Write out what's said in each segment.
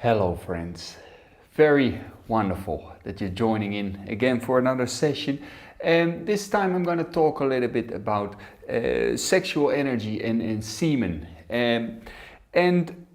Hello friends, very wonderful that you're joining in again for another session, and this time I'm going to talk a little bit about sexual energy and semen, and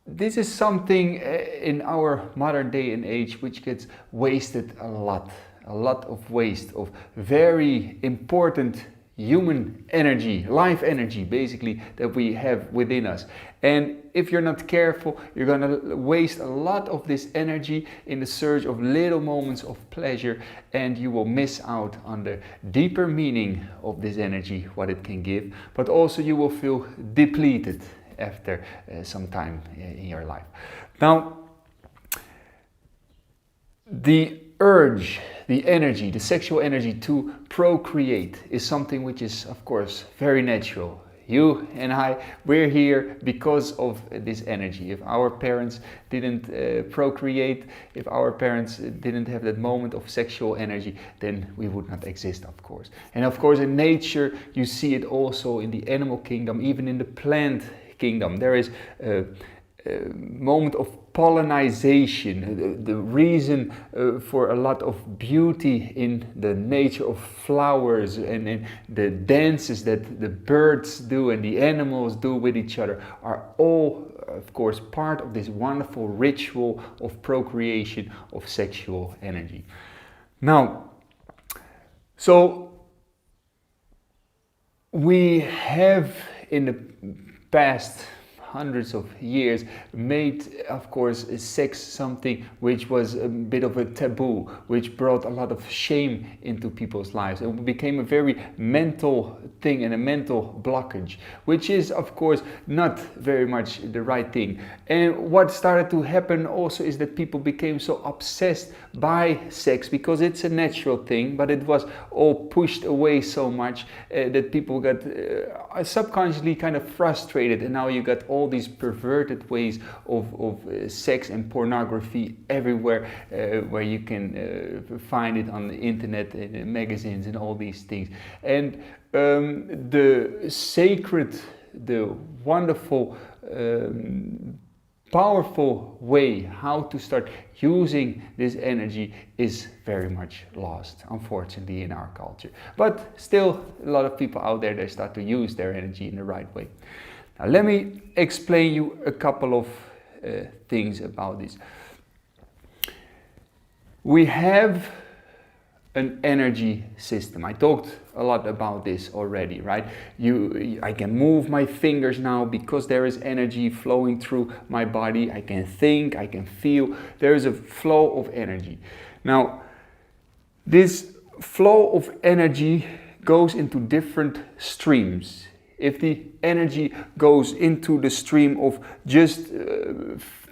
this is something in our modern day and age which gets wasted a lot of waste of very important human energy, life energy basically, that we have within us. And if you're not careful, you're gonna waste a lot of this energy in the search of little moments of pleasure, and you will miss out on the deeper meaning of this energy, what it can give, but also you will feel depleted after some time in your life. Now, the urge, the energy, the sexual energy to procreate is something which is, of course, very natural. You and I, we're here because of this energy. If our parents didn't procreate, if our parents didn't have that moment of sexual energy, then we would not exist, of course. And of course, in nature, you see it also in the animal kingdom, even in the plant kingdom. There is a moment of pollination, the reason for a lot of beauty in the nature of flowers and in the dances that the birds do and the animals do with each other are all, of course, part of this wonderful ritual of procreation of sexual energy. Now, so we have in the past hundreds of years made, of course, sex something which was a bit of a taboo, which brought a lot of shame into people's lives. It became a very mental thing and a mental blockage, which is, of course, not very much the right thing. And what started to happen also is that people became so obsessed by sex because it's a natural thing, but it was all pushed away so much that people got subconsciously kind of frustrated, and now you got all these perverted ways of sex and pornography everywhere, where you can find it on the internet and magazines and all these things. And the sacred, the wonderful, powerful way how to start using this energy is very much lost, unfortunately, in our culture. But still, a lot of people out there, they start to use their energy in the right way. Now, let me explain you a couple of things about this. We have an energy system. I talked a lot about this already, right? I can move my fingers now because there is energy flowing through my body. I can think, I can feel. There is a flow of energy. Now, this flow of energy goes into different streams. If the energy goes into the stream of just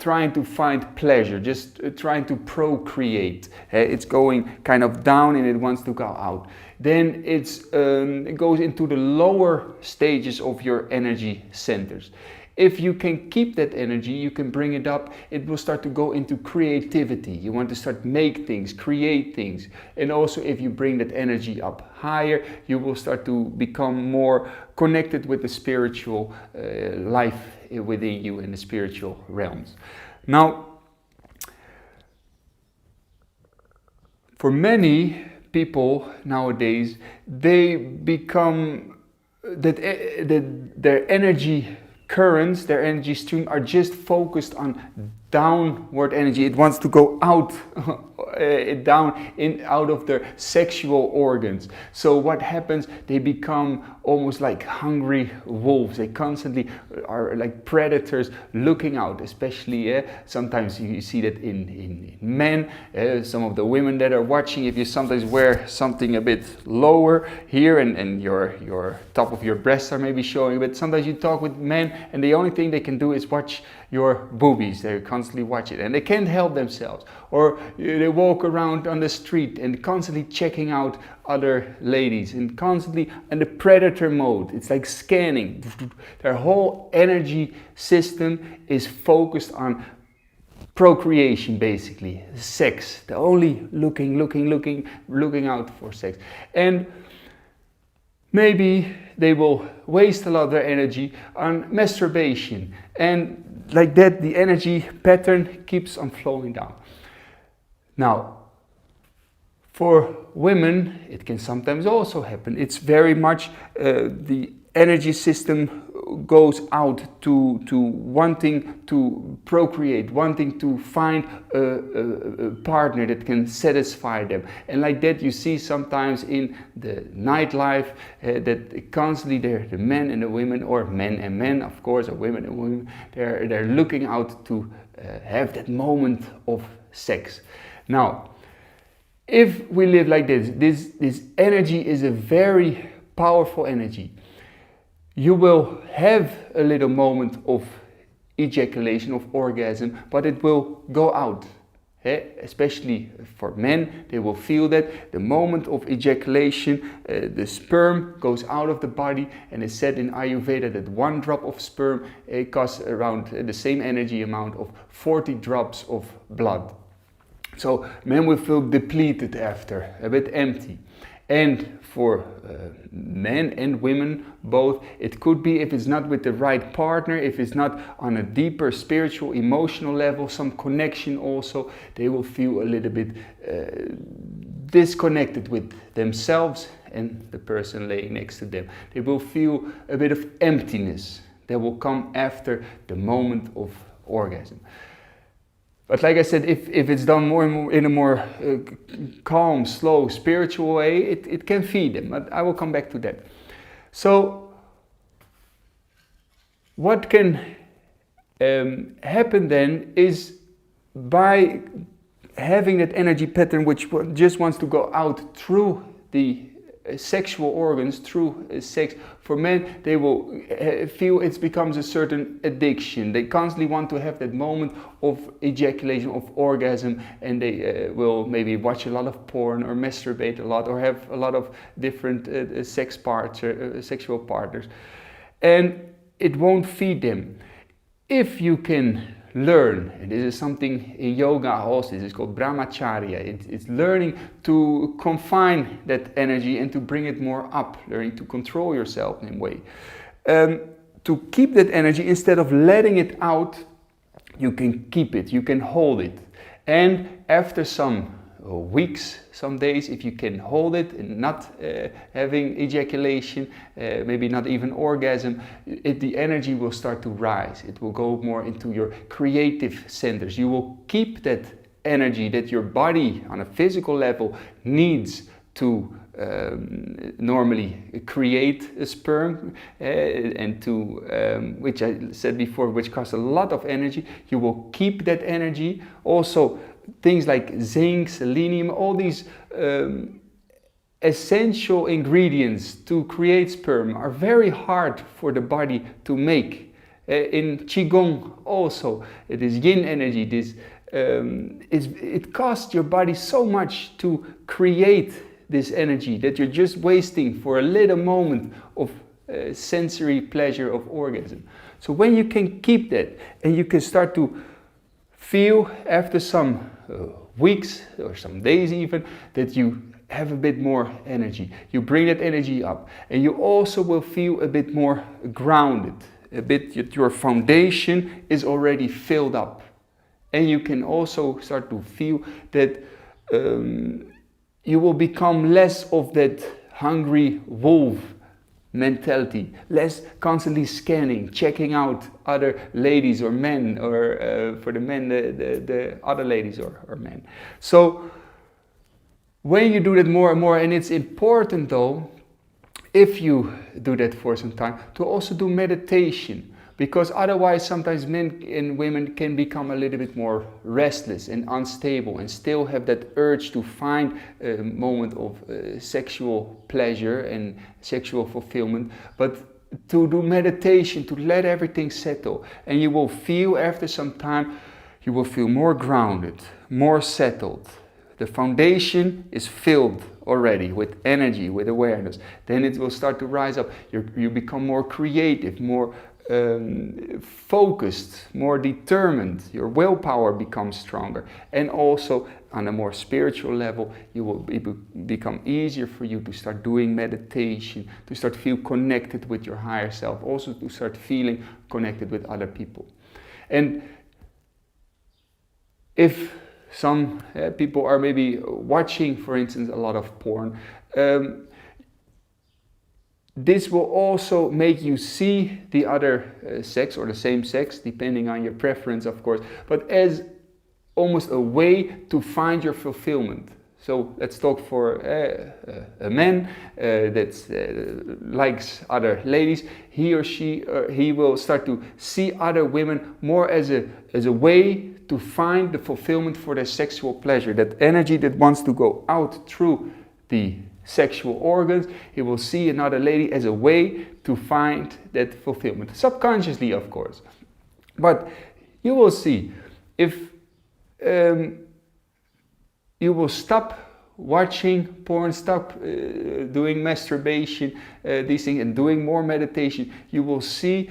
trying to find pleasure, just trying to procreate, it's going kind of down and it wants to go out. Then it goes into the lower stages of your energy centers. If you can keep that energy, you can bring it up, it will start to go into creativity. You want to start make things, create things. And also if you bring that energy up higher, you will start to become more connected with the spiritual life within you in the spiritual realms. Now, for many people nowadays, they become that their energy currents, their energy stream are just focused on downward energy. It wants to go out, out of their sexual organs. So what happens? They become almost like hungry wolves. They constantly are like predators looking out, especially sometimes you see that in men. Some of the women that are watching, if you sometimes wear something a bit lower here and your top of your breasts are maybe showing, but sometimes you talk with men and the only thing they can do is watch your boobies. They constantly watch it and they can't help themselves. Or they walk around on the street and constantly checking out other ladies and constantly in the predator mode. It's like scanning. Their whole energy system is focused on procreation, basically, sex. They're only looking out for sex. And maybe they will waste a lot of their energy on masturbation, and like that the energy pattern keeps on flowing down. Now, for women, it can sometimes also happen. It's very much the energy system goes out to wanting to procreate, wanting to find a partner that can satisfy them. And like that you see sometimes in the nightlife that constantly the men and the women, or men and men of course, or women and women, they're looking out to have that moment of sex. Now, if we live like this energy is a very powerful energy. You will have a little moment of ejaculation, of orgasm, but it will go out. Especially for men, they will feel that the moment of ejaculation, the sperm goes out of the body, and it's said in Ayurveda that 1 drop of sperm costs around the same energy amount of 40 drops of blood. So men will feel depleted after, a bit empty. And for men and women both, it could be, if it's not with the right partner, if it's not on a deeper spiritual, emotional level, some connection also, they will feel a little bit disconnected with themselves and the person laying next to them. They will feel a bit of emptiness that will come after the moment of orgasm. But like I said, if it's done more and more in a more calm, slow, spiritual way, it can feed them. But I will come back to that. So, what can happen then is, by having that energy pattern which just wants to go out through the sexual organs, through sex, for men, they will feel it becomes a certain addiction. They constantly want to have that moment of ejaculation, of orgasm, and they will maybe watch a lot of porn or masturbate a lot or have a lot of different sexual partners, and it won't feed them. If you can learn, and this is something in yoga also, this is called brahmacharya, it's learning to confine that energy and to bring it more up, learning to control yourself in a way. To keep that energy, instead of letting it out, you can keep it, you can hold it. And after some weeks, some days, if you can hold it and not having ejaculation, maybe not even orgasm, the energy will start to rise. It will go more into your creative centers. You will keep that energy that your body on a physical level needs to normally create a sperm and to, which I said before, which costs a lot of energy. You will keep that energy. Also, things like zinc, selenium, all these essential ingredients to create sperm are very hard for the body to make. In Qigong also, it is yin energy. It costs your body so much to create this energy that you're just wasting for a little moment of sensory pleasure of orgasm. So when you can keep that, and you can start to feel after some weeks or some days even that you have a bit more energy, you bring that energy up, and you also will feel a bit more grounded, a bit, your foundation is already filled up, and you can also start to feel that you will become less of that hungry wolf mentality, less constantly scanning, checking out other ladies or men, or for the men, the other ladies or men. So when you do that more and more, and it's important though, if you do that for some time, to also do meditation, because otherwise sometimes men and women can become a little bit more restless and unstable and still have that urge to find a moment of sexual pleasure and sexual fulfillment, but to do meditation, to let everything settle, and you will feel after some time, you will feel more grounded, more settled. The foundation is filled already with energy, with awareness. Then it will start to rise up. You become more creative, more focused, more determined. Your willpower becomes stronger. And also on a more spiritual level, become easier for you to start doing meditation, to start feel connected with your higher self, also to start feeling connected with other people. And if some people are maybe watching, for instance, a lot of porn, this will also make you see the other sex or the same sex, depending on your preference, of course, but as almost a way to find your fulfillment. So let's talk for a man that likes other ladies. He or she, he will start to see other women more as a way to find the fulfillment for their sexual pleasure. That energy that wants to go out through the sexual organs, he will see another lady as a way to find that fulfillment. Subconsciously, of course. But you will see, if you will stop watching porn, stop doing masturbation, these things, and doing more meditation, you will see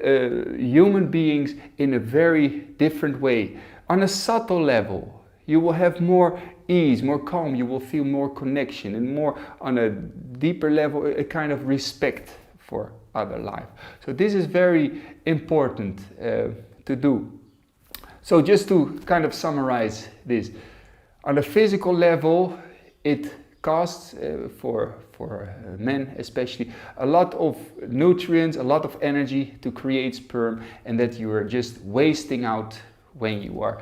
human beings in a very different way. On a subtle level, you will have more ease, more calm, you will feel more connection, and more on a deeper level, a kind of respect for other life. So this is very important to do. So just to kind of summarize this, on a physical level, it costs for men especially a lot of nutrients, a lot of energy to create sperm, and that you are just wasting out when you are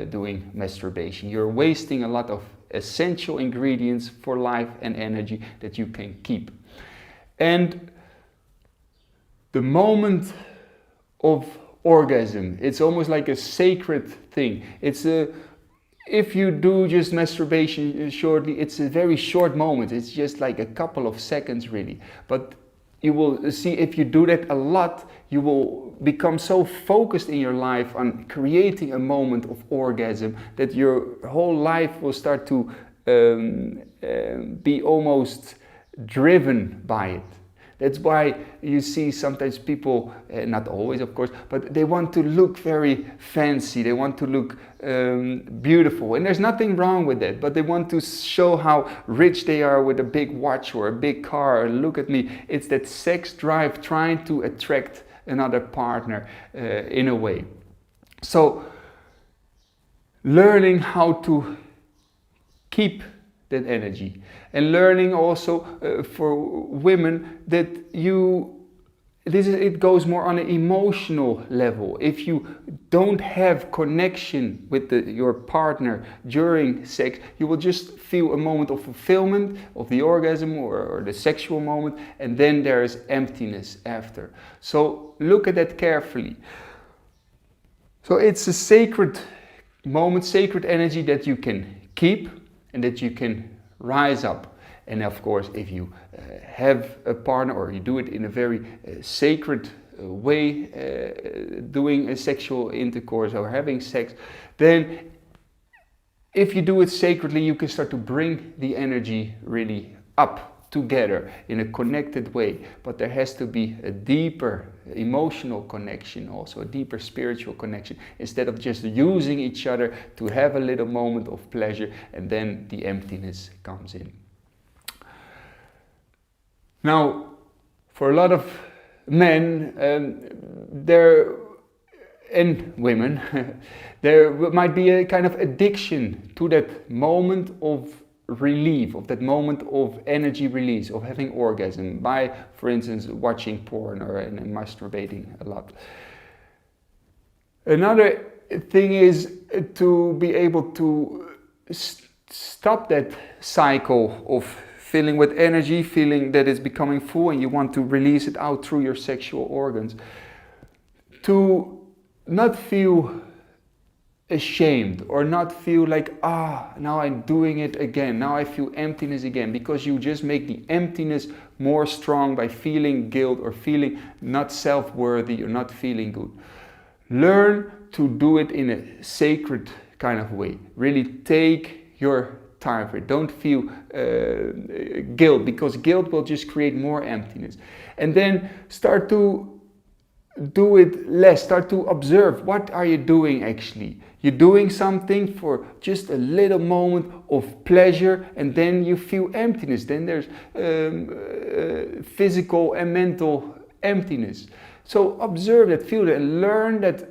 doing masturbation. You're wasting a lot of essential ingredients for life and energy that you can keep. And the moment of orgasm, it's almost like a sacred thing. It's if you do just masturbation shortly, it's a very short moment. It's just like a couple of seconds really. But you will see, if you do that a lot, you will become so focused in your life on creating a moment of orgasm that your whole life will start to be almost driven by it. That's why you see sometimes people, not always of course, but they want to look very fancy, they want to look beautiful, and there's nothing wrong with that, but they want to show how rich they are with a big watch or a big car. Look at me. It's that sex drive trying to attract another partner in a way. So learning how to keep that energy, and learning also for women that it goes more on an emotional level. If you don't have connection with your partner during sex, you will just feel a moment of fulfillment of the orgasm or the sexual moment, and then there is emptiness after. So look at that carefully. So it's a sacred moment, sacred energy that you can keep and that you can rise up. And of course, if you have a partner, or you do it in a very sacred way, doing a sexual intercourse or having sex, then if you do it sacredly, you can start to bring the energy really up together in a connected way. But there has to be a deeper emotional connection, also a deeper spiritual connection, instead of just using each other to have a little moment of pleasure and then the emptiness comes in. Now, for a lot of men and women, there might be a kind of addiction to that moment of relief, of that moment of energy release, of having orgasm by, for instance, watching porn or and masturbating a lot. Another thing is to be able to stop that cycle of filling with energy, feeling that it's becoming full and you want to release it out through your sexual organs. To not feel ashamed or not feel like, now I'm doing it again, now I feel emptiness again, because you just make the emptiness more strong by feeling guilt or feeling not self-worthy or not feeling good. Learn to do it in a sacred kind of way. Really take your time for it. Don't feel guilt, because guilt will just create more emptiness. And then start to do it less. Start to observe, what are you doing actually? You're doing something for just a little moment of pleasure, and then you feel emptiness. Then there's physical and mental emptiness. So observe that, feel that, and learn that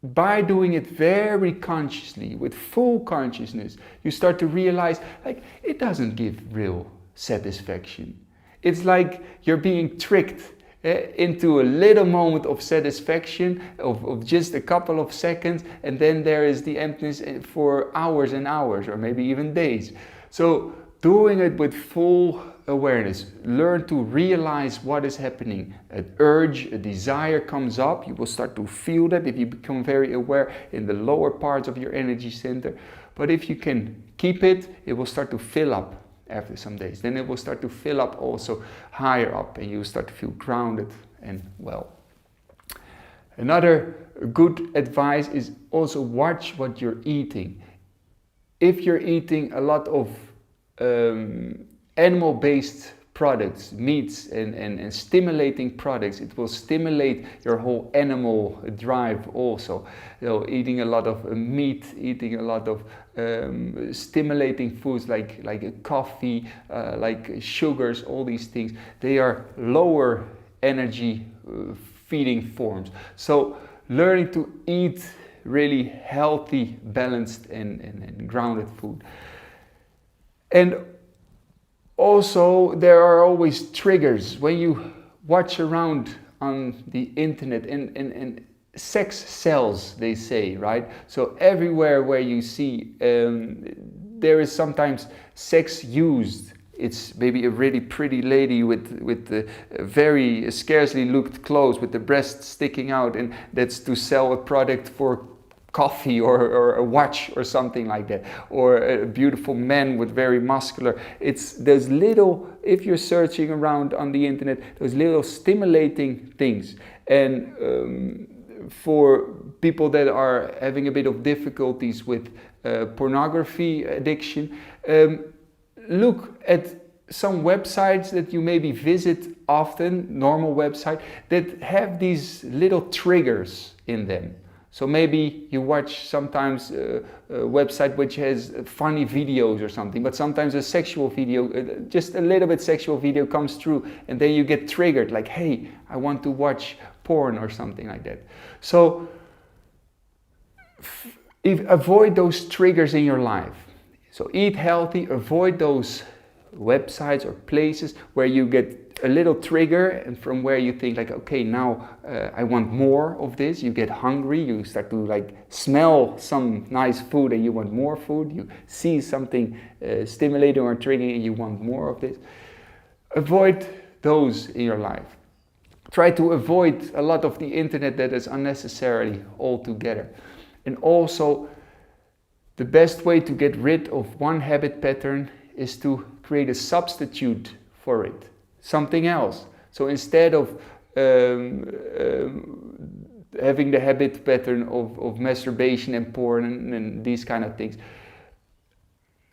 by doing it very consciously, with full consciousness, you start to realize, like, it doesn't give real satisfaction. It's like you're being tricked into a little moment of satisfaction of just a couple of seconds, and then there is the emptiness for hours and hours, or maybe even days. So doing it with full awareness, learn to realize what is happening. An urge, a desire comes up, you will start to feel that if you become very aware in the lower parts of your energy center. But if you can keep it, it will start to fill up after some days. Then it will start to fill up also higher up, and you will start to feel grounded and well. Another good advice is also watch what you're eating. If you're eating a lot of animal-based products, meats and stimulating products, it will stimulate your whole animal drive also. You know, eating a lot of meat, eating a lot of stimulating foods like coffee, like sugars, all these things, they are lower energy feeding forms. So learning to eat really healthy, balanced and grounded food. And also, there are always triggers when you watch around on the internet, and sex sells, they say, right? So everywhere where you see there is sometimes sex used. It's maybe a really pretty lady with the very scarcely looked clothes, with the breasts sticking out, and that's to sell a product for coffee or a watch or something like that, or a beautiful man with very muscular. It's those little, if you're searching around on the internet, those little stimulating things. And for people that are having a bit of difficulties with pornography addiction, look at some websites that you maybe visit often, normal websites, that have these little triggers in them. So maybe you watch sometimes a website which has funny videos or something, but sometimes a sexual video, just a little bit sexual video comes through, and then you get triggered, like, hey, I want to watch porn or something like that. So avoid those triggers in your life. So eat healthy, avoid those websites or places where you get a little trigger, and from where you think like, okay, now I want more of this. You get hungry, you start to like smell some nice food and you want more food. You see something stimulating or triggering and you want more of this. Avoid those in your life. Try to avoid a lot of the internet that is unnecessarily altogether. And also, the best way to get rid of one habit pattern is to create a substitute for it. Something else. So instead of having the habit pattern of masturbation and porn and these kind of things,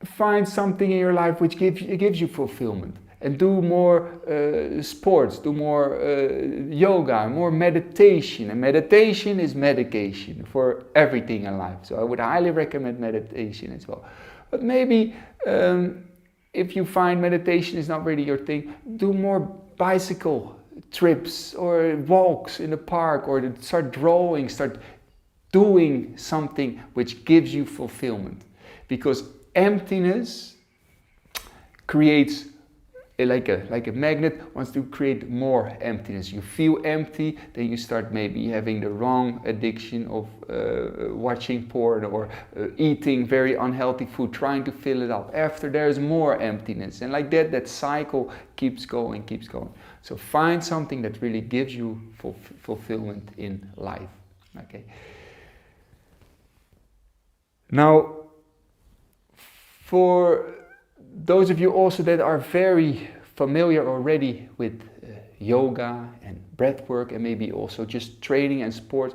find something in your life which gives you fulfillment, and do more sports, do more yoga, more meditation. And meditation is medication for everything in life. So I would highly recommend meditation as well. But maybe if you find meditation is not really your thing, do more bicycle trips or walks in the park, or start drawing, start doing something which gives you fulfillment. Because emptiness creates like a magnet, wants to create more emptiness. You feel empty, then you start maybe having the wrong addiction of watching porn or eating very unhealthy food, trying to fill it up. After there's more emptiness, and like that cycle keeps going. So find something that really gives you fulfillment in life. Okay. Now, for those of you also that are very familiar already with yoga and breathwork, and maybe also just training and sports,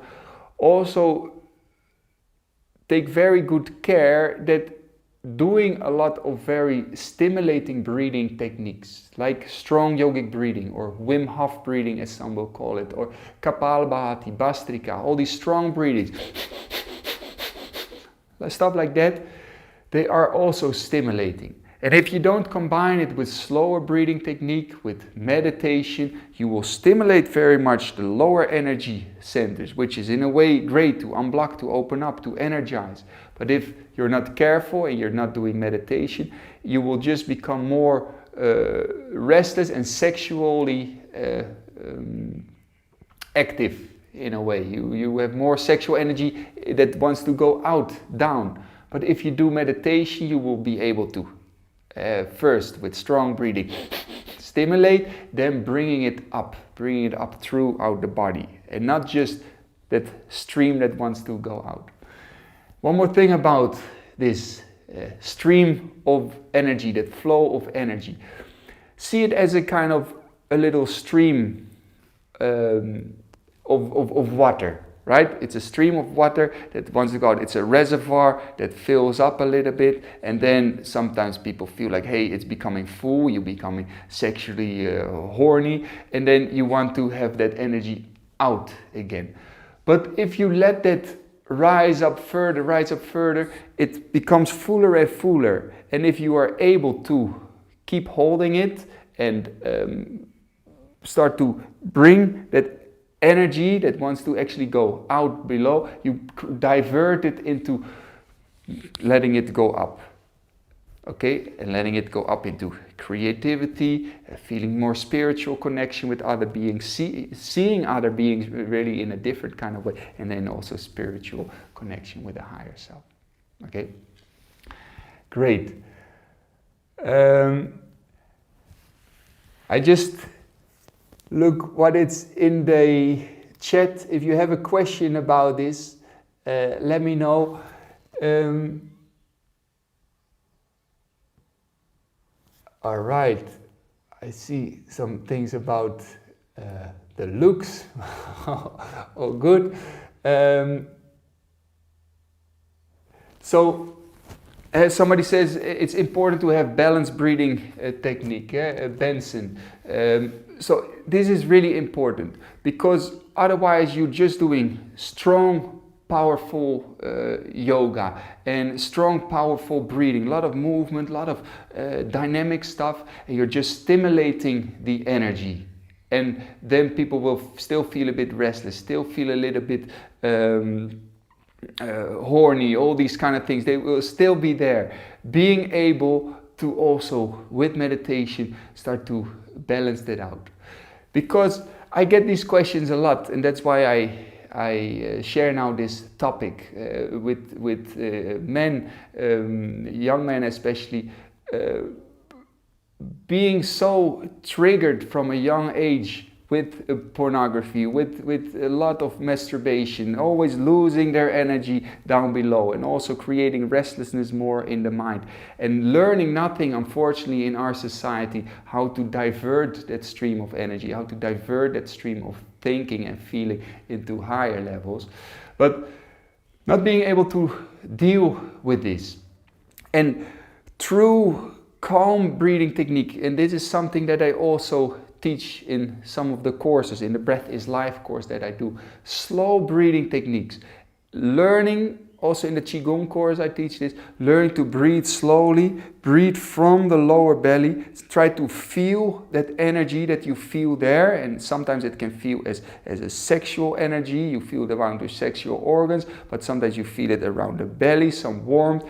also take very good care that doing a lot of very stimulating breathing techniques, like strong yogic breathing, or Wim Hof breathing as some will call it, or Kapalabhati, Bastrika, all these strong breathings, stuff like that, they are also stimulating. And if you don't combine it with slower breathing technique, with meditation, you will stimulate very much the lower energy centers, which is in a way great to unblock, to open up, to energize. But if you're not careful and you're not doing meditation, you will just become more restless and sexually active in a way. You have more sexual energy that wants to go out, down. But if you do meditation, you will be able to first with strong breathing stimulate, then bringing it up throughout the body, and not just that stream that wants to go out. One more thing about this stream of energy, that flow of energy. See it as a kind of a little stream of water, right? It's a stream of water that wants to go out. It's a reservoir that fills up a little bit, and then sometimes people feel like, hey, it's becoming full, you're becoming sexually horny, and then you want to have that energy out again. But if you let that rise up further, it becomes fuller and fuller. And if you are able to keep holding it and start to bring that energy that wants to actually go out below, you divert it into letting it go up. Okay, and letting it go up into creativity, feeling more spiritual connection with other beings, seeing other beings really in a different kind of way, and then also spiritual connection with the higher self. Okay, great. I just look what it's in the chat. If you have a question about this, let me know. All right, I see some things about the looks. Oh, good. So, as somebody says, it's important to have balanced breathing technique, Benson. So this is really important, because otherwise you're just doing strong, powerful yoga and strong, powerful breathing, a lot of movement, a lot of dynamic stuff, and you're just stimulating the energy. And then people will still feel a bit restless, still feel a little bit horny, all these kind of things. They will still be there. Being able to also, with meditation, start to balance that out. Because I get these questions a lot, and that's why I share now this topic with men, young men especially, being so triggered from a young age with pornography, with a lot of masturbation, always losing their energy down below, and also creating restlessness more in the mind, and learning nothing, unfortunately, in our society, how to divert that stream of energy, how to divert that stream of thinking and feeling into higher levels, but not being able to deal with this. And through calm breathing technique, and this is something that I also teach in some of the courses, in the Breath is Life course that I do, slow breathing techniques, learning, also in the Qigong course I teach this, learning to breathe slowly, breathe from the lower belly, try to feel that energy that you feel there, and sometimes it can feel as a sexual energy, you feel it around your sexual organs, but sometimes you feel it around the belly, some warmth,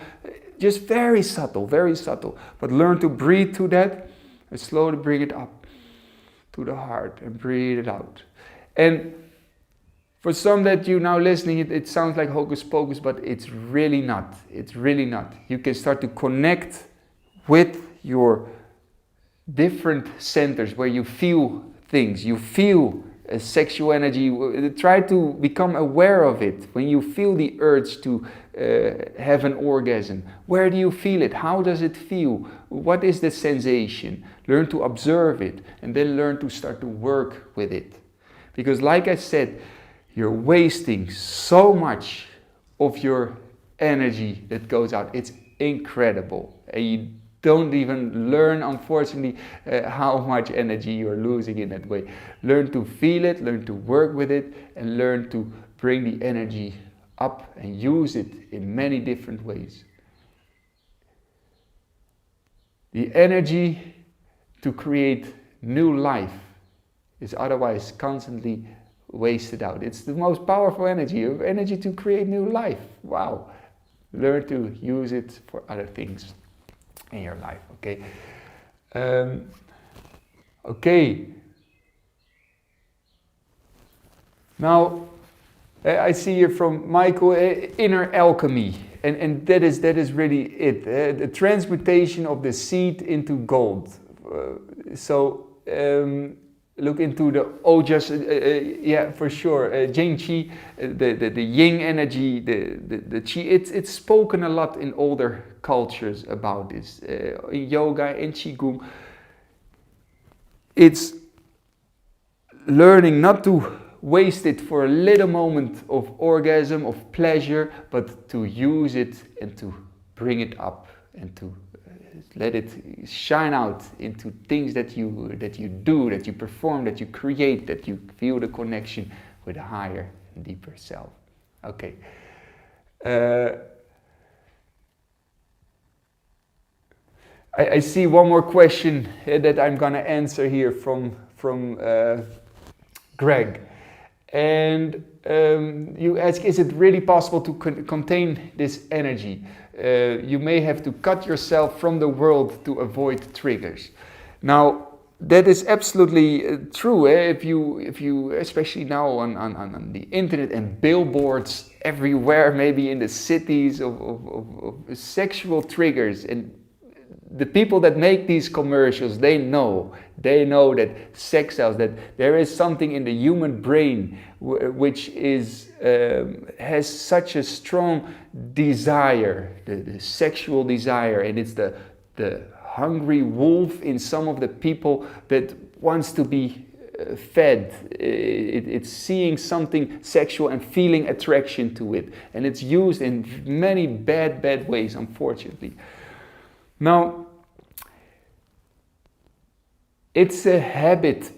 just very subtle, but learn to breathe to that and slowly bring it up to the heart and breathe it out. And for some that you now listening, it sounds like hocus pocus, but it's really not. It's really not. You can start to connect with your different centers where you feel things. You feel a sexual energy. Try to become aware of it. When you feel the urge to have an orgasm, where do you feel it? How does it feel? What is the sensation? Learn to observe it, and then learn to start to work with it. Because like I said, you're wasting so much of your energy that goes out. It's incredible. And you don't even learn, unfortunately, how much energy you're losing in that way. Learn to feel it, learn to work with it, and learn to bring the energy up and use it in many different ways. The energy to create new life is otherwise constantly wasted out. It's the most powerful energy to create new life. Wow. Learn to use it for other things in your life, okay? Okay. Now, I see here from Michael, inner alchemy. And that is really it. The transmutation of the seed into gold. Look into the ojas, yeah, for sure. Jing Qi, the yin energy, the Qi. It's spoken a lot in older cultures about this. In yoga, in Qigong. It's learning not to waste it for a little moment of orgasm, of pleasure, but to use it and to bring it up and to let it shine out into things that you do, that you perform, that you create, that you feel the connection with a higher and deeper self. Okay. I see one more question that I'm gonna answer here from Greg. And you ask, is it really possible to contain this energy? You may have to cut yourself from the world to avoid triggers. Now, that is absolutely true. If you, especially now on the internet and billboards everywhere, maybe in the cities of sexual triggers, and the people that make these commercials, they know that sex sells, that there is something in the human brain which is has such a strong desire, the sexual desire, and it's the hungry wolf in some of the people that wants to be fed. It's seeing something sexual and feeling attraction to it, and it's used in many bad ways, unfortunately. Now, it's a habit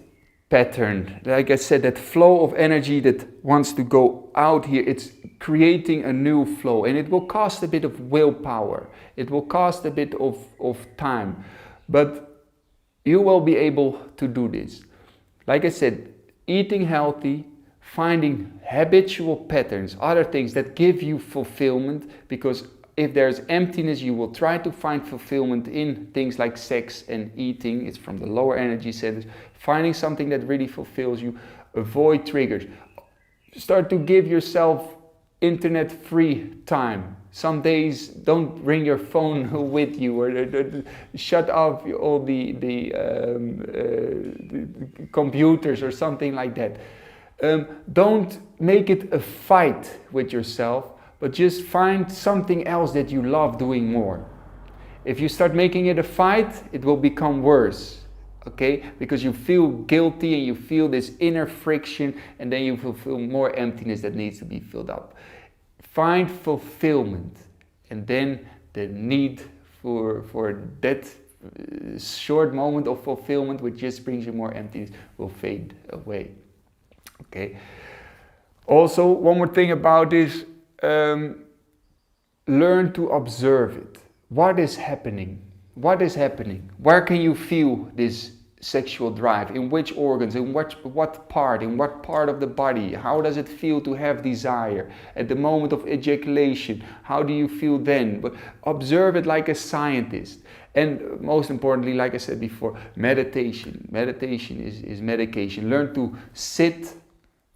pattern. Like I said, that flow of energy that wants to go out here, it's creating a new flow, and it will cost a bit of willpower. It will cost a bit of time, but you will be able to do this. Like I said, eating healthy, finding habitual patterns, other things that give you fulfillment, because if there's emptiness, you will try to find fulfillment in things like sex and eating. It's from the lower energy centers. Finding something that really fulfills you. Avoid triggers. Start to give yourself internet-free time. Some days don't bring your phone with you, or shut off all the computers or something like that. Don't make it a fight with yourself, but just find something else that you love doing more. If you start making it a fight, it will become worse, okay? Because you feel guilty and you feel this inner friction, and then you will feel more emptiness that needs to be filled up. Find fulfillment, and then the need for that short moment of fulfillment, which just brings you more emptiness, will fade away, okay? Also, one more thing about this, learn to observe it. What is happening? What is happening? Where can you feel this sexual drive? In which organs? In what part? In what part of the body? How does it feel to have desire? At the moment of ejaculation, how do you feel then? But observe it like a scientist. And most importantly, like I said before, meditation. Meditation is medication. Learn to sit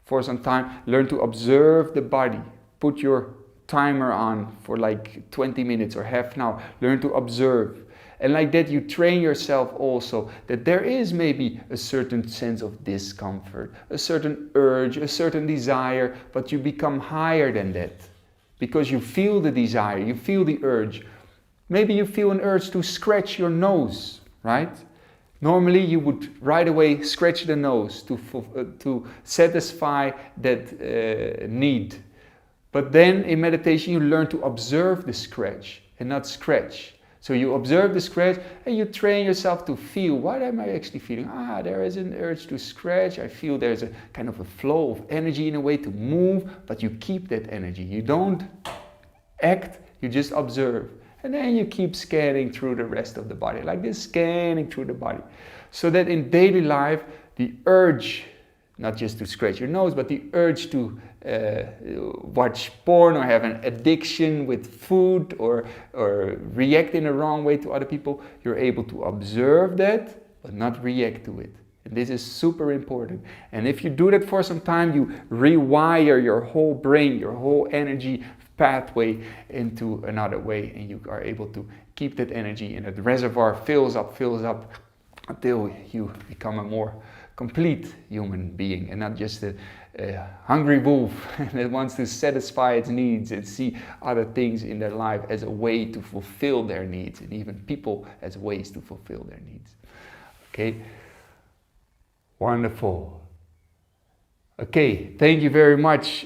for some time. Learn to observe the body. Put your timer on for like 20 minutes or half an hour. Learn to observe. And like that you train yourself also that there is maybe a certain sense of discomfort, a certain urge, a certain desire, but you become higher than that. Because you feel the desire, you feel the urge. Maybe you feel an urge to scratch your nose, right? Normally you would right away scratch the nose to satisfy that need. But then in meditation you learn to observe the scratch. and not scratch. So you observe the scratch and you train yourself to feel, what am I actually feeling? There is an urge to scratch. I feel there's a kind of a flow of energy in a way to move, but you keep that energy. You don't act, you just observe. And then you keep scanning through the rest of the body, like this, scanning through the body. So that in daily life, the urge, not just to scratch your nose, but the urge to watch porn or have an addiction with food or react in a wrong way to other people, you're able to observe that, but not react to it. And this is super important. And if you do that for some time, you rewire your whole brain, your whole energy pathway into another way, and you are able to keep that energy, and the reservoir fills up until you become a more complete human being and not just a hungry wolf that wants to satisfy its needs and see other things in their life as a way to fulfill their needs, and even people as ways to fulfill their needs. Okay, wonderful. Okay, thank you very much,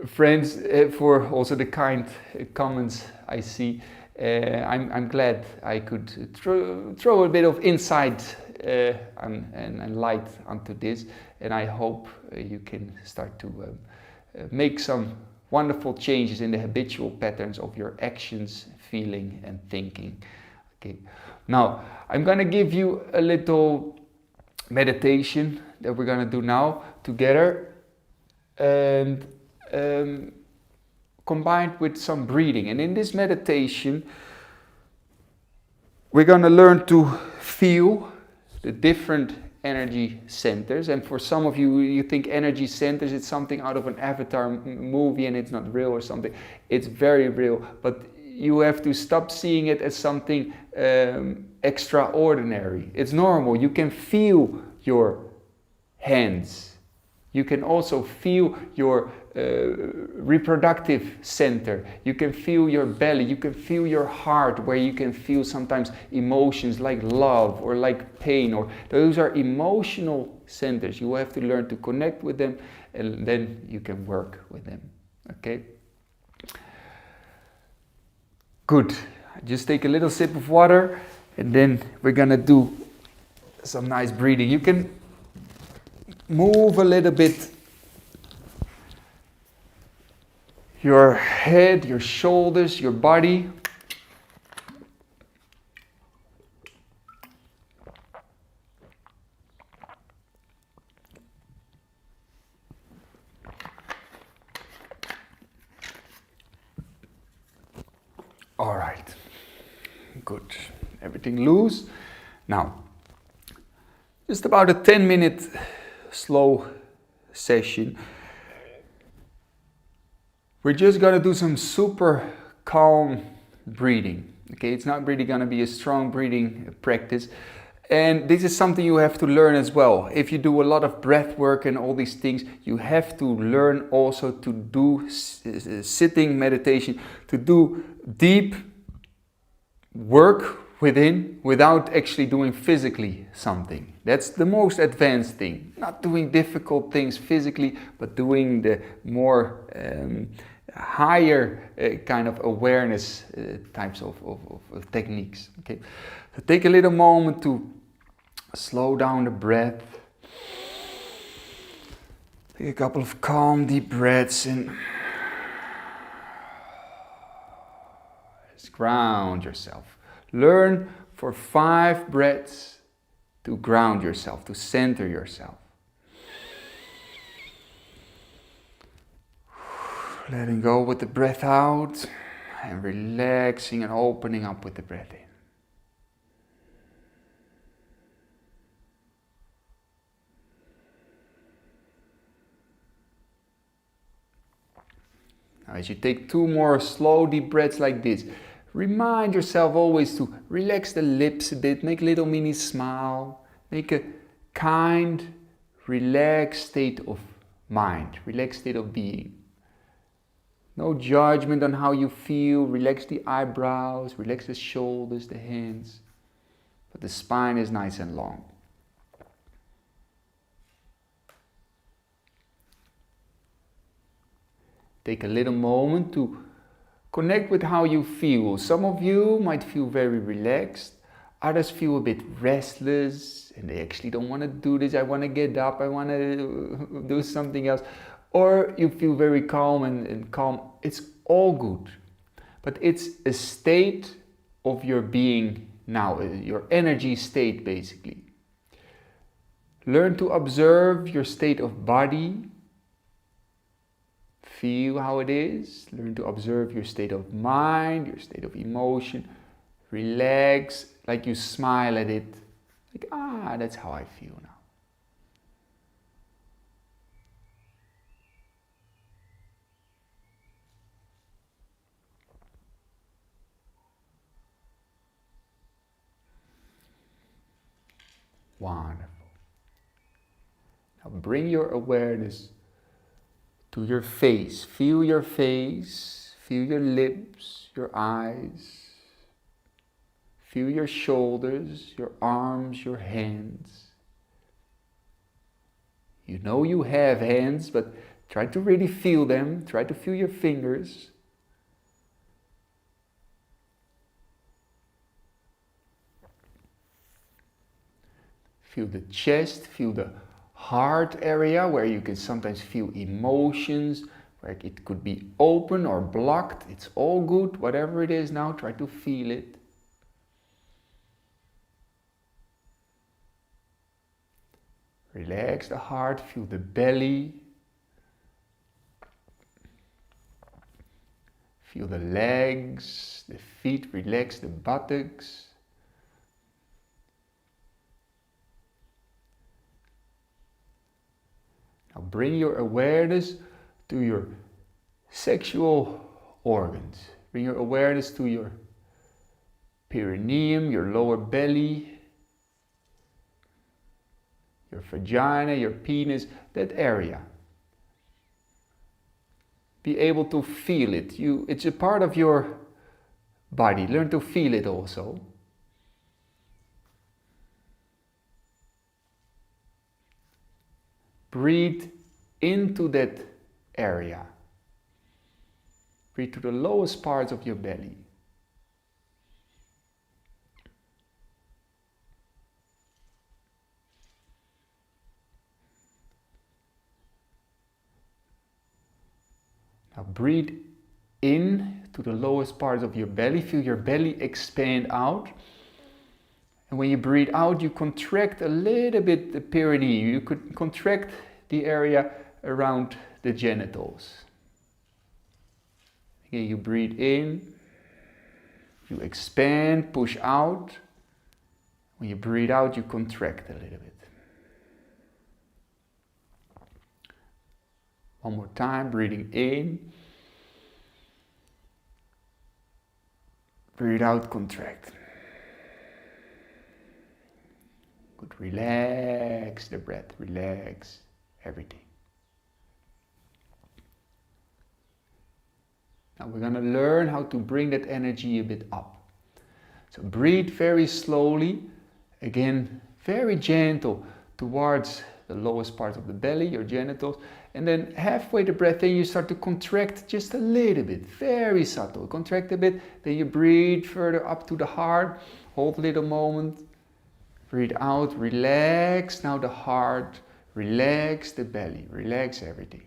friends, for also the kind comments I see. I'm glad I could throw a bit of insight and light onto this, and I hope you can start to make some wonderful changes in the habitual patterns of your actions, feeling and thinking. Okay, now I'm gonna give you a little meditation that we're gonna do now together, and combined with some breathing. And in this meditation, we're going to learn to feel the different energy centers. And for some of you, you think energy centers, it's something out of an Avatar movie and it's not real or something. It's very real, but you have to stop seeing it as something extraordinary. It's normal. You can feel your hands. You can also feel your reproductive center. You can feel your belly. You can feel your heart, where you can feel sometimes emotions like love or like pain, or those are emotional centers. You have to learn to connect with them, and then you can work with them. Okay? Good. Just take a little sip of water, and then we're gonna do some nice breathing. You can move a little bit your head, your shoulders, your body. All right, good. Everything loose. Now, just about a 10-minute slow session. We're just gonna do some super calm breathing. Okay, it's not really gonna be a strong breathing practice. And this is something you have to learn as well. If you do a lot of breath work and all these things, you have to learn also to do sitting meditation, to do deep work within without actually doing physically something. That's the most advanced thing. Not doing difficult things physically, but doing the more higher kind of awareness types of techniques. Okay, so take a little moment to slow down the breath. Take a couple of calm, deep breaths and just ground yourself. Learn for 5 breaths to ground yourself, to center yourself. Letting go with the breath out and relaxing and opening up with the breath in. Now, as you take 2 more slow deep breaths like this, remind yourself always to relax the lips a bit, make a little mini smile, make a kind, relaxed state of mind, relaxed state of being. No judgment on how you feel. Relax the eyebrows, relax the shoulders, the hands. But the spine is nice and long. Take a little moment to Connect with how you feel. Some of you might feel very relaxed. Others feel a bit restless and they actually don't want to do this. I want to get up. I want to do something else. Or you feel very calm and calm. It's all good. But it's a state of your being now, your energy state basically. Learn to observe your state of body. Feel how it is. Learn to observe your state of mind, your state of emotion. Relax, like you smile at it. Like, that's how I feel now. Wonderful. Now bring your awareness to your face. Feel your face. Feel your lips, your eyes. Feel your shoulders, your arms, your hands. You know you have hands, but try to really feel them. Try to feel your fingers. Feel the chest, feel the heart area where you can sometimes feel emotions, where it could be open or blocked. It's all good, whatever it is now, try to feel it. Relax the heart, feel the belly. Feel the legs, the feet, relax the buttocks. Now bring your awareness to your sexual organs. Bring your awareness to your perineum, your lower belly, your vagina, your penis, that area. Be able to feel it. It's a part of your body. Learn to feel it also. Breathe into that area. Breathe to the lowest parts of your belly. Now breathe in to the lowest parts of your belly. Feel your belly expand out. And when you breathe out, you contract a little bit the perineum. You could contract the area around the genitals. Again, you breathe in. You expand, push out. When you breathe out, you contract a little bit. One more time, breathing in. Breathe out, contract. Good, relax the breath, relax everything. Now we're going to learn how to bring that energy a bit up. So breathe very slowly, again, very gentle towards the lowest part of the belly, your genitals, and then halfway the breath in you start to contract just a little bit, very subtle. Contract a bit, then you breathe further up to the heart, hold a little moment, breathe out, relax now the heart, relax the belly, relax everything.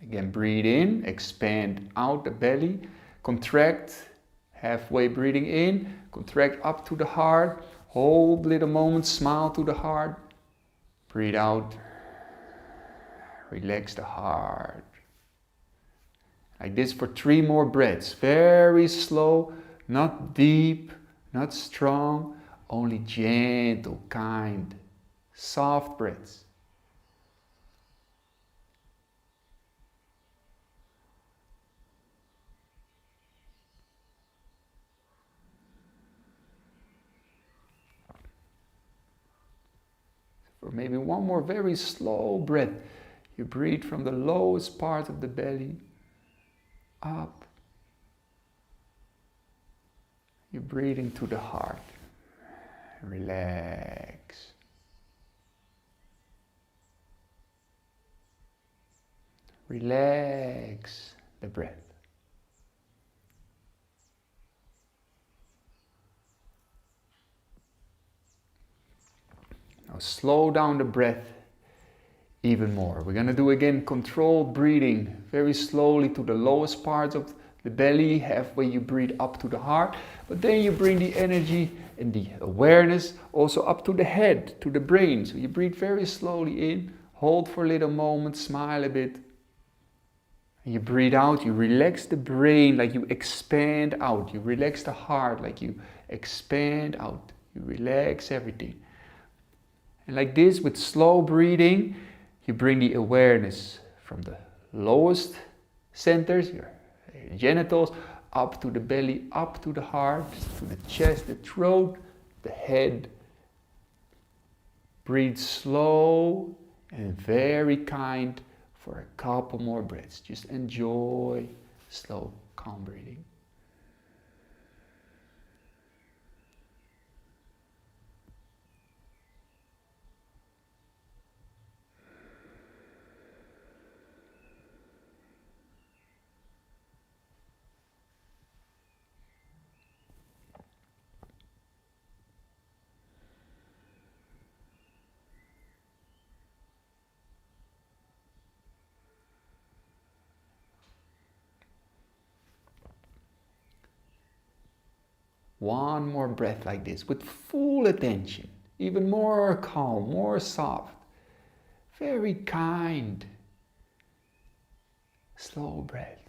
Again, breathe in, expand out the belly, contract, halfway breathing in, contract up to the heart, hold a little moment, smile to the heart, breathe out, relax the heart. Like this for 3 more breaths, very slow, not deep, not strong, only gentle, kind, soft breaths. Or maybe one more very slow breath. You breathe from the lowest part of the belly up. You breathe into the heart. Relax. Relax the breath. Now slow down the breath even more. We're going to do again controlled breathing, very slowly to the lowest parts of the belly. Halfway you breathe up to the heart, but then you bring the energy and the awareness also up to the head, to the brain. So you breathe very slowly in, hold for a little moment, smile a bit. And you breathe out, you relax the brain like you expand out. You relax the heart like you expand out. You relax everything. And like this, with slow breathing, you bring the awareness from the lowest centers, your genitals, up to the belly, up to the heart, to the chest, the throat, the head. Breathe slow and very kind for a couple more breaths. Just enjoy slow, calm breathing. One more breath like this with full attention, even more calm, more soft, very kind, slow breath.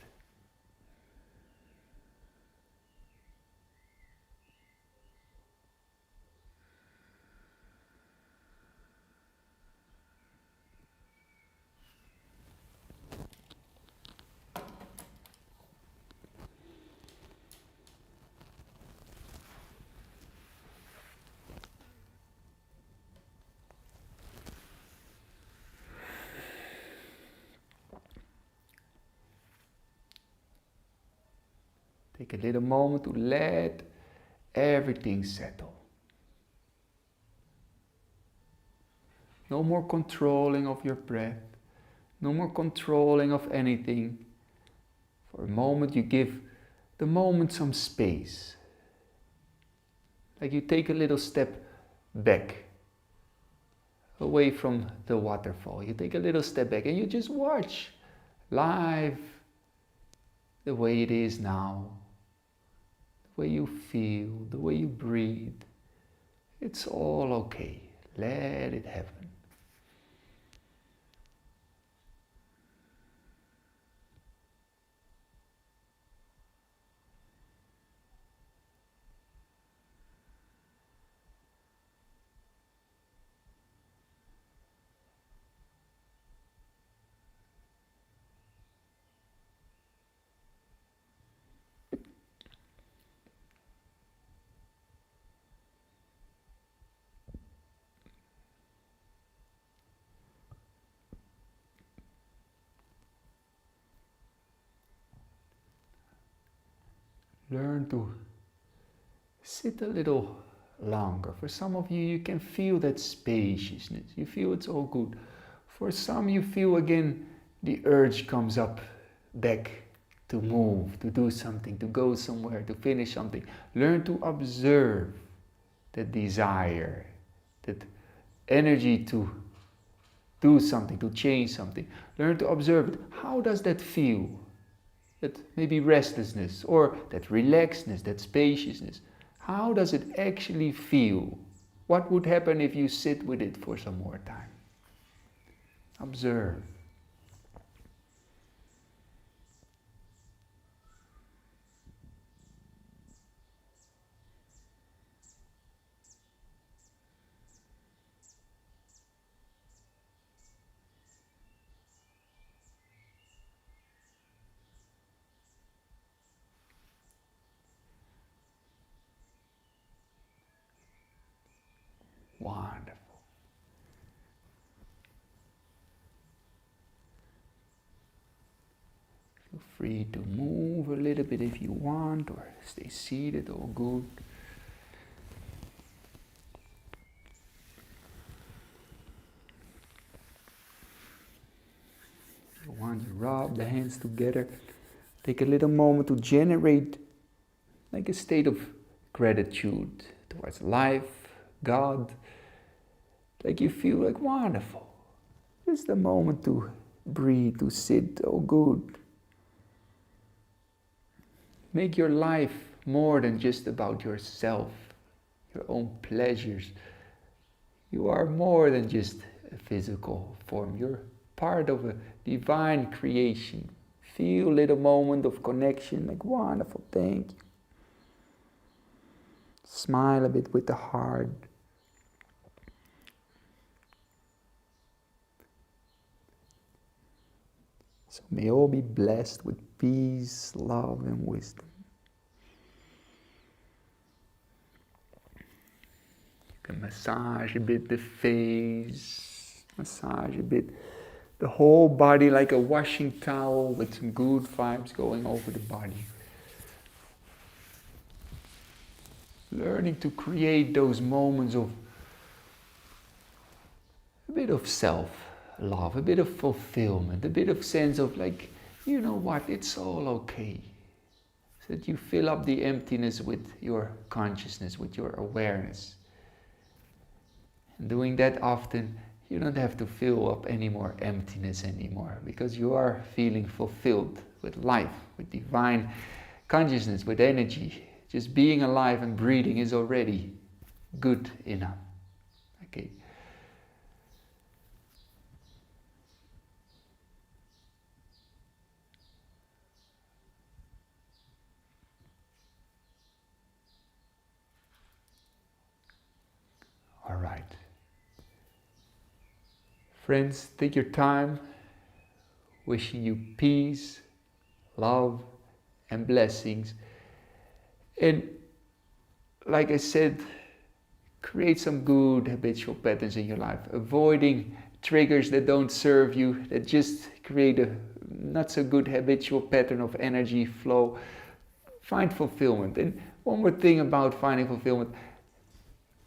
Take a little moment to let everything settle. No more controlling of your breath. No more controlling of anything. For a moment you give the moment some space. Like you take a little step back. Away from the waterfall. You take a little step back and you just watch life the way it is now. The way you feel, the way you breathe. It's all okay. Let it happen. Learn to sit a little longer. For some of you, you can feel that spaciousness. You feel it's all good. For some, you feel again the urge comes up back to move, to do something, to go somewhere, to finish something. Learn to observe that desire, that energy to do something, to change something. Learn to observe it. How does that feel? That maybe restlessness or that relaxedness, that spaciousness. How does it actually feel? What would happen if you sit with it for some more time? Observe. Wonderful. Feel free to move a little bit if you want, or stay seated, all good. If you want, you rub the hands together. Take a little moment to generate like a state of gratitude towards life, God, like you feel like wonderful. Just a moment to breathe, to sit, oh good. Make your life more than just about yourself, your own pleasures. You are more than just a physical form. You're part of a divine creation. Feel a little moment of connection, like wonderful, thank you. Smile a bit with the heart. So may all be blessed with peace, love, and wisdom. You can massage a bit the face, massage a bit the whole body like a washing towel with some good vibes going over the body. Learning to create those moments of a bit of self-love, a bit of fulfillment, a bit of sense of like, you know what, it's all okay. So that you fill up the emptiness with your consciousness, with your awareness. And doing that often, you don't have to fill up any more emptiness anymore, because you are feeling fulfilled with life, with divine consciousness, with energy. Just being alive and breathing is already good enough. Okay. All right. Friends, take your time. Wishing you peace, love, and blessings. And like I said, create some good habitual patterns in your life. Avoiding triggers that don't serve you, that just create a not so good habitual pattern of energy flow. Find fulfillment. And one more thing about finding fulfillment.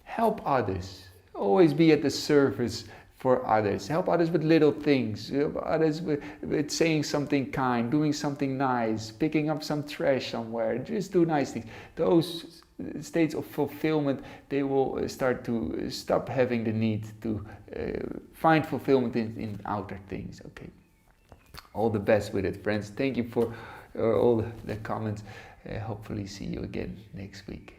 Help others. Always be at the service for others. Help others with little things. Help others with saying something kind, doing something nice, picking up some trash somewhere. Just do nice things. Those states of fulfillment, they will start to stop having the need to find fulfillment in outer things. Okay. All the best with it, friends. Thank you for all the comments. Hopefully see you again next week.